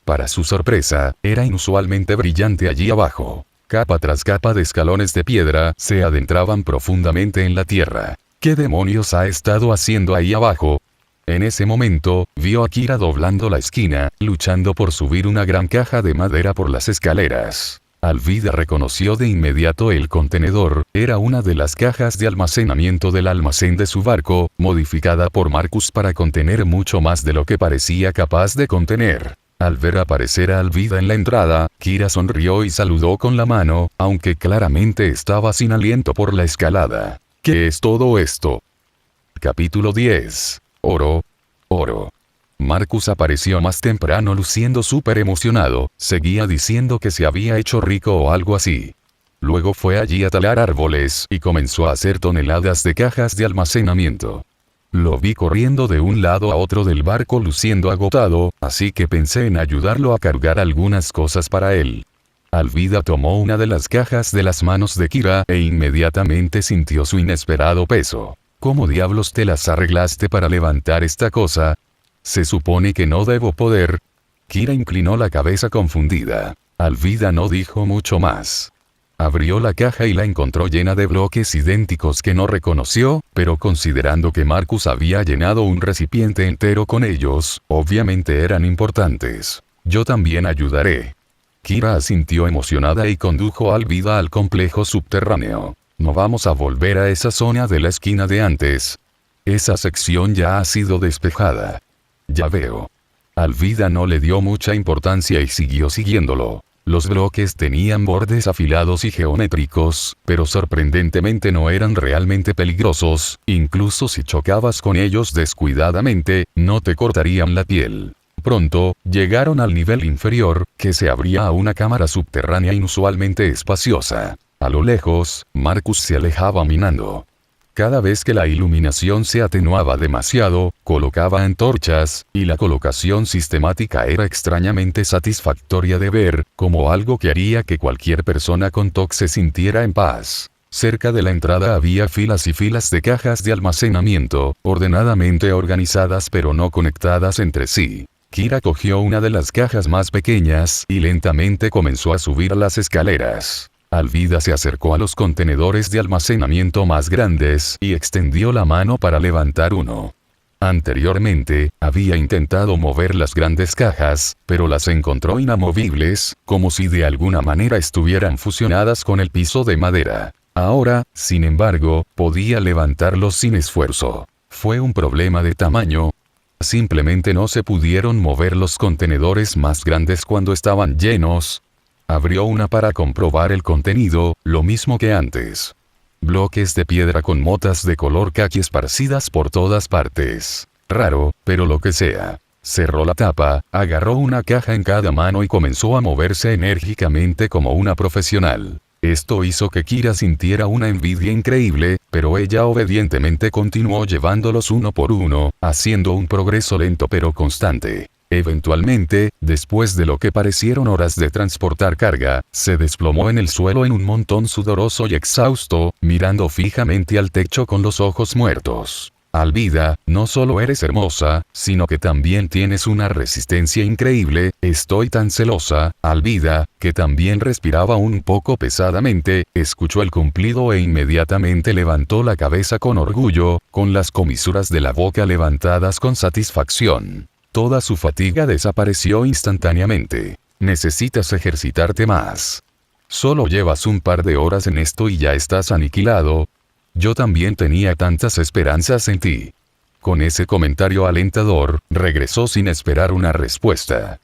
Para su sorpresa, era inusualmente brillante allí abajo. Capa tras capa de escalones de piedra se adentraban profundamente en la tierra. ¿Qué demonios ha estado haciendo ahí abajo? En ese momento, vio a Kira doblando la esquina, luchando por subir una gran caja de madera por las escaleras. Alvida reconoció de inmediato el contenedor, era una de las cajas de almacenamiento del almacén de su barco, modificada por Marcus para contener mucho más de lo que parecía capaz de contener. Al ver aparecer a Alvida en la entrada, Kira sonrió y saludó con la mano, aunque claramente estaba sin aliento por la escalada. ¿Qué es todo esto? Capítulo 10. Oro. Oro. Marcus apareció más temprano luciendo súper emocionado, seguía diciendo que se había hecho rico o algo así. Luego fue allí a talar árboles y comenzó a hacer toneladas de cajas de almacenamiento. Lo vi corriendo de un lado a otro del barco luciendo agotado, así que pensé en ayudarlo a cargar algunas cosas para él. Alvida tomó una de las cajas de las manos de Kira e inmediatamente sintió su inesperado peso. ¿Cómo diablos te las arreglaste para levantar esta cosa? Se supone que no debo poder. Kira inclinó la cabeza confundida. Alvida no dijo mucho más. Abrió la caja y la encontró llena de bloques idénticos que no reconoció, pero considerando que Marcus había llenado un recipiente entero con ellos, obviamente eran importantes. Yo también ayudaré. Kira asintió emocionada y condujo a Alvida al complejo subterráneo. No vamos a volver a esa zona de la esquina de antes. Esa sección ya ha sido despejada. Ya veo. Alvida no le dio mucha importancia y siguió siguiéndolo. Los bloques tenían bordes afilados y geométricos, pero sorprendentemente no eran realmente peligrosos, incluso si chocabas con ellos descuidadamente, no te cortarían la piel. Pronto, llegaron al nivel inferior, que se abría a una cámara subterránea inusualmente espaciosa. A lo lejos, Marcus se alejaba minando. Cada vez que la iluminación se atenuaba demasiado, colocaba antorchas, y la colocación sistemática era extrañamente satisfactoria de ver, como algo que haría que cualquier persona con TOC se sintiera en paz. Cerca de la entrada había filas y filas de cajas de almacenamiento, ordenadamente organizadas pero no conectadas entre sí. Kira cogió una de las cajas más pequeñas y lentamente comenzó a subir las escaleras. Alvida se acercó a los contenedores de almacenamiento más grandes y extendió la mano para levantar uno. Anteriormente, había intentado mover las grandes cajas, pero las encontró inamovibles, como si de alguna manera estuvieran fusionadas con el piso de madera. Ahora, sin embargo, podía levantarlos sin esfuerzo. Fue un problema de tamaño. Simplemente no se pudieron mover los contenedores más grandes cuando estaban llenos. Abrió una para comprobar el contenido, lo mismo que antes. Bloques de piedra con motas de color caqui esparcidas por todas partes. Raro, pero lo que sea. Cerró la tapa, agarró una caja en cada mano y comenzó a moverse enérgicamente como una profesional. Esto hizo que Kira sintiera una envidia increíble, pero ella obedientemente continuó llevándolos uno por uno, haciendo un progreso lento pero constante. Eventualmente, después de lo que parecieron horas de transportar carga, se desplomó en el suelo en un montón sudoroso y exhausto, mirando fijamente al techo con los ojos muertos. Alvida, no solo eres hermosa, sino que también tienes una resistencia increíble, estoy tan celosa. Alvida, que también respiraba un poco pesadamente, escuchó el cumplido e inmediatamente levantó la cabeza con orgullo, con las comisuras de la boca levantadas con satisfacción. Toda su fatiga desapareció instantáneamente. Necesitas ejercitarte más. Solo llevas un par de horas en esto y ya estás aniquilado. Yo también tenía tantas esperanzas en ti. Con ese comentario alentador, regresó sin esperar una respuesta.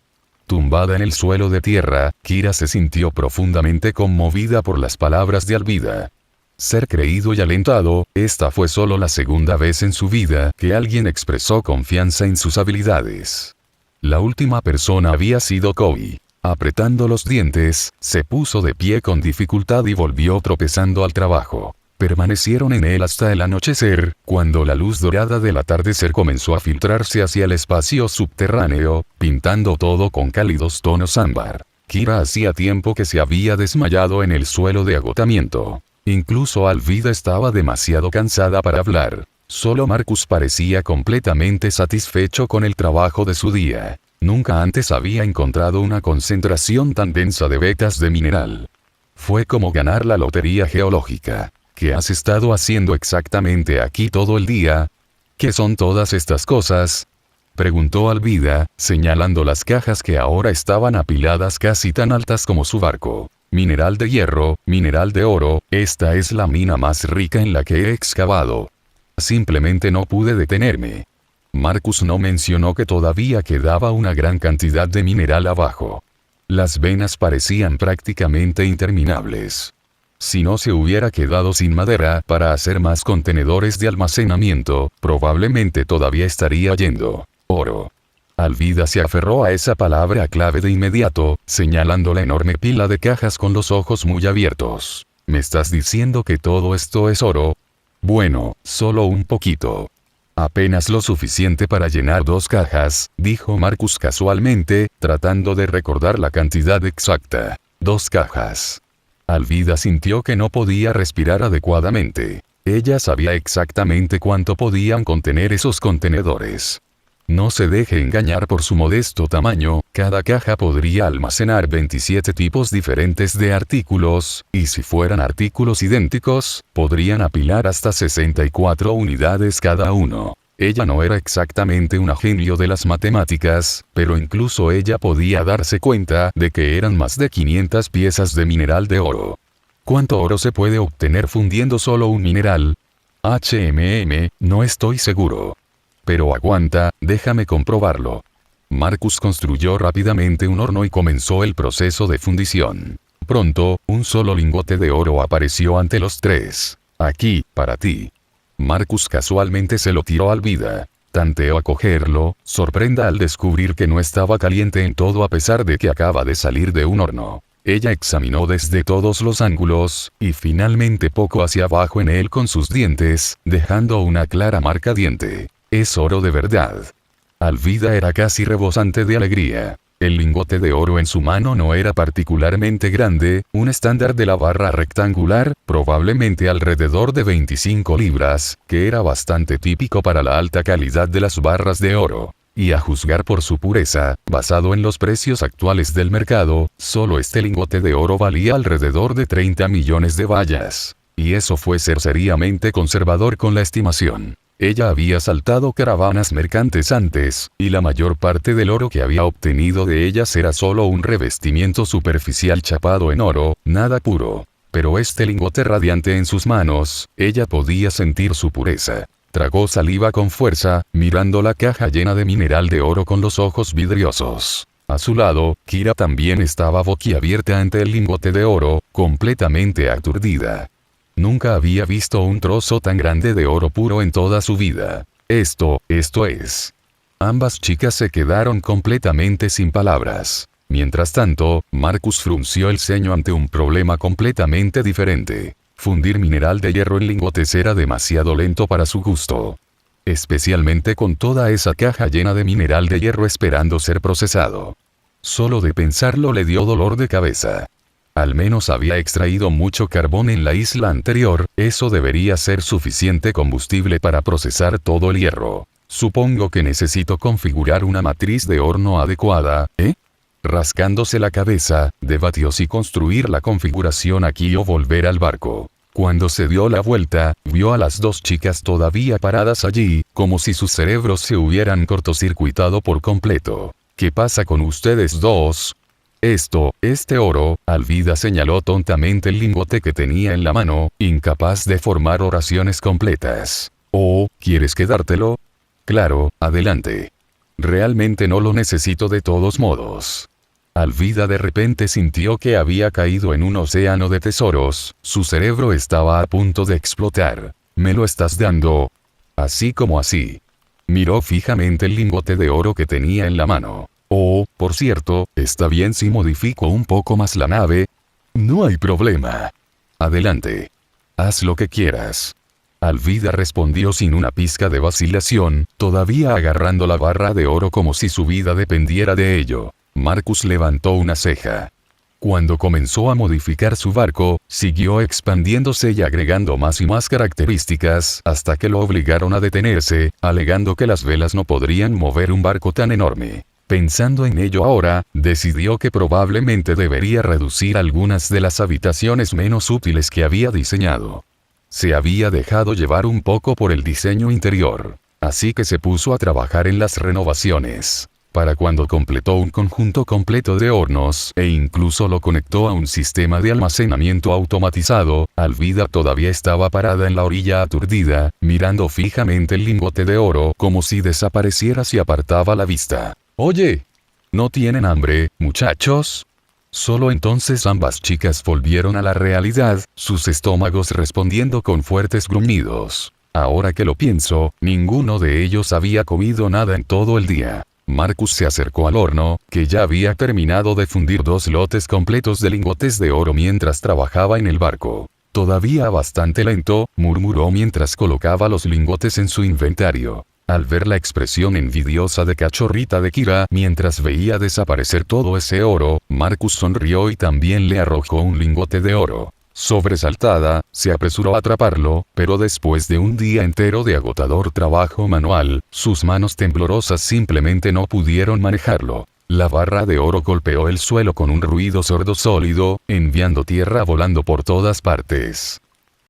Tumbada en el suelo de tierra, Kira se sintió profundamente conmovida por las palabras de Alvida. Ser creído y alentado, esta fue solo la segunda vez en su vida que alguien expresó confianza en sus habilidades. La última persona había sido Kobe. Apretando los dientes, se puso de pie con dificultad y volvió tropezando al trabajo. Permanecieron en él hasta el anochecer, cuando la luz dorada del atardecer comenzó a filtrarse hacia el espacio subterráneo, pintando todo con cálidos tonos ámbar. Kira hacía tiempo que se había desmayado en el suelo de agotamiento. Incluso Alvida estaba demasiado cansada para hablar. Solo Marcus parecía completamente satisfecho con el trabajo de su día. Nunca antes había encontrado una concentración tan densa de vetas de mineral. Fue como ganar la lotería geológica. ¿Qué has estado haciendo exactamente aquí todo el día? ¿Qué son todas estas cosas? Preguntó Alvida, señalando las cajas que ahora estaban apiladas casi tan altas como su barco. Mineral de hierro, mineral de oro, esta es la mina más rica en la que he excavado. Simplemente no pude detenerme. Marcus no mencionó que todavía quedaba una gran cantidad de mineral abajo. Las venas parecían prácticamente interminables. Si no se hubiera quedado sin madera para hacer más contenedores de almacenamiento, probablemente todavía estaría yendo. Oro. Alvida se aferró a esa palabra clave de inmediato, señalando la enorme pila de cajas con los ojos muy abiertos. ¿Me estás diciendo que todo esto es oro? Bueno, solo un poquito. Apenas lo suficiente para llenar 2 cajas, dijo Marcus casualmente, tratando de recordar la cantidad exacta. 2 cajas. Alvida sintió que no podía respirar adecuadamente. Ella sabía exactamente cuánto podían contener esos contenedores. No se deje engañar por su modesto tamaño, cada caja podría almacenar 27 tipos diferentes de artículos, y si fueran artículos idénticos, podrían apilar hasta 64 unidades cada uno. Ella no era exactamente una genio de las matemáticas, pero incluso ella podía darse cuenta de que eran más de 500 piezas de mineral de oro. ¿Cuánto oro se puede obtener fundiendo solo un mineral? No estoy seguro. Pero aguanta, déjame comprobarlo. Marcus construyó rápidamente un horno y comenzó el proceso de fundición. Pronto, un solo lingote de oro apareció ante los 3. Aquí, para ti. Marcus casualmente se lo tiró a Alvida. Tanteó a cogerlo, sorprenda al descubrir que no estaba caliente en todo a pesar de que acaba de salir de un horno. Ella examinó desde todos los ángulos, y finalmente poco hacia abajo en él con sus dientes, dejando una clara marca diente. Es oro de verdad. Alvida era casi rebosante de alegría. El lingote de oro en su mano no era particularmente grande, un estándar de la barra rectangular, probablemente alrededor de 25 libras, que era bastante típico para la alta calidad de las barras de oro. Y a juzgar por su pureza, basado en los precios actuales del mercado, solo este lingote de oro valía alrededor de 30 millones de bayas. Y eso fue ser seriamente conservador con la estimación. Ella había saltado caravanas mercantes antes, y la mayor parte del oro que había obtenido de ellas era solo un revestimiento superficial chapado en oro, nada puro. pero este lingote radiante en sus manos, ella podía sentir su pureza. Tragó saliva con fuerza, mirando la caja llena de mineral de oro con los ojos vidriosos. A su lado, Kira también estaba boquiabierta ante el lingote de oro, completamente aturdida. Nunca había visto un trozo tan grande de oro puro en toda su vida. Esto es. Ambas chicas se quedaron completamente sin palabras. Mientras tanto, Marcus frunció el ceño ante un problema completamente diferente. Fundir mineral de hierro en lingotes era demasiado lento para su gusto. Especialmente con toda esa caja llena de mineral de hierro esperando ser procesado. Solo de pensarlo le dio dolor de cabeza. Al menos había extraído mucho carbón en la isla anterior, eso debería ser suficiente combustible para procesar todo el hierro. Supongo que necesito configurar una matriz de horno adecuada, ¿eh? Rascándose la cabeza, debatió si construir la configuración aquí o volver al barco. Cuando se dio la vuelta, vio a las dos chicas todavía paradas allí, como si sus cerebros se hubieran cortocircuitado por completo. ¿Qué pasa con ustedes dos? Este oro, Alvida señaló tontamente el lingote que tenía en la mano, incapaz de formar oraciones completas. ¿Oh, quieres quedártelo? Claro, adelante. Realmente no lo necesito de todos modos. Alvida de repente sintió que había caído en un océano de tesoros, su cerebro estaba a punto de explotar. ¿Me lo estás dando? Así como así. Miró fijamente el lingote de oro que tenía en la mano. Oh, por cierto, ¿está bien si modifico un poco más la nave? No hay problema. Adelante. Haz lo que quieras. Alvida respondió sin una pizca de vacilación, todavía agarrando la barra de oro como si su vida dependiera de ello. Marcus levantó una ceja. Cuando comenzó a modificar su barco, siguió expandiéndose y agregando más y más características hasta que lo obligaron a detenerse, alegando que las velas no podrían mover un barco tan enorme. Pensando en ello ahora, decidió que probablemente debería reducir algunas de las habitaciones menos útiles que había diseñado. Se había dejado llevar un poco por el diseño interior, así que se puso a trabajar en las renovaciones. Para cuando completó un conjunto completo de hornos e incluso lo conectó a un sistema de almacenamiento automatizado, Alvida todavía estaba parada en la orilla aturdida, mirando fijamente el lingote de oro como si desapareciera si apartaba la vista. Oye, ¿no tienen hambre, muchachos? Solo entonces ambas chicas volvieron a la realidad, sus estómagos respondiendo con fuertes gruñidos. Ahora que lo pienso, ninguno de ellos había comido nada en todo el día. Marcus se acercó al horno, que ya había terminado de fundir 2 lotes completos de lingotes de oro mientras trabajaba en el barco. Todavía bastante lento, murmuró mientras colocaba los lingotes en su inventario. Al ver la expresión envidiosa de cachorrita de Kira mientras veía desaparecer todo ese oro, Marcus sonrió y también le arrojó un lingote de oro. Sobresaltada, se apresuró a atraparlo, pero después de un día entero de agotador trabajo manual, sus manos temblorosas simplemente no pudieron manejarlo. La barra de oro golpeó el suelo con un ruido sordo sólido, enviando tierra volando por todas partes.